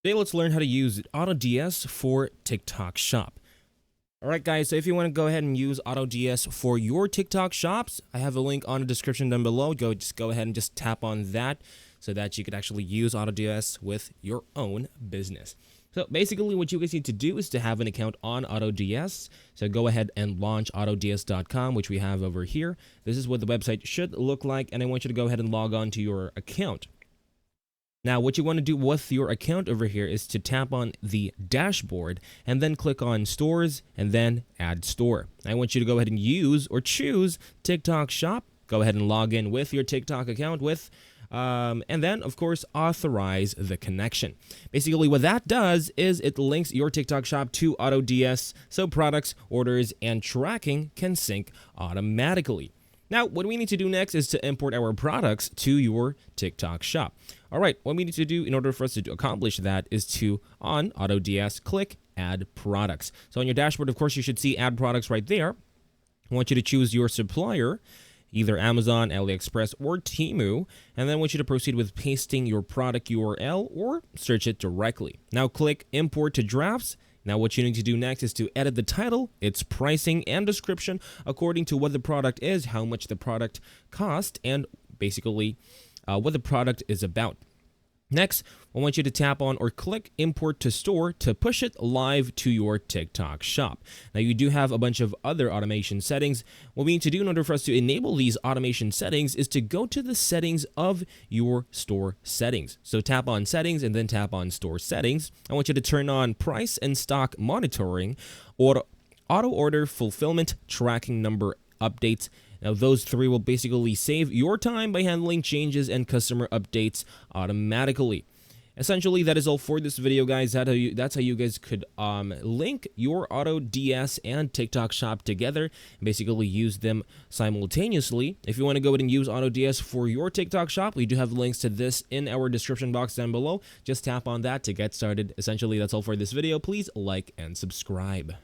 Today, let's learn how to use AutoDS for TikTok Shop. Alright guys, so if you want to go ahead and use AutoDS for your TikTok shops, I have a link on the description down below. Just go ahead and just tap on that so that you could actually use AutoDS with your own business. So basically what you guys need to do is to have an account on AutoDS. So go ahead and launch AutoDS.com, which we have over here. This is what the website should look like, and I want you to go ahead and log on to your account. Now, what you want to do with your account over here is to tap on the dashboard and then click on Stores and then Add Store. I want you to go ahead and use or choose TikTok Shop. Go ahead and log in with your TikTok account and then, of course, authorize the connection. Basically, what that does is it links your TikTok shop to AutoDS so products, orders, and tracking can sync automatically. Now, what we need to do next is to import our products to your TikTok shop. All right, what we need to do in order for us to accomplish that is to, on AutoDS, click Add Products. So on your dashboard, of course, you should see Add Products right there. I want you to choose your supplier, either Amazon, AliExpress, or Temu, and then I want you to proceed with pasting your product URL or search it directly. Now click Import to Drafts. Now what you need to do next is to edit the title, its pricing, and description according to what the product is, how much the product cost, and basically what the product is about. Next, I want you to tap on or click Import to Store to push it live to your TikTok shop. Now, you do have a bunch of other automation settings. What we need to do in order for us to enable these automation settings is to go to the settings of your store settings. So tap on Settings and then tap on Store Settings. I want you to turn on Price and Stock Monitoring, or Auto Order Fulfillment Tracking Number Updates. Now, those three will basically save your time by handling changes and customer updates automatically. Essentially, that is all for this video, guys. That's how you guys could link your AutoDS and TikTok shop together and basically use them simultaneously. If you want to go ahead and use AutoDS for your TikTok shop, we do have links to this in our description box down below. Just tap on that to get started. Essentially, that's all for this video. Please like and subscribe.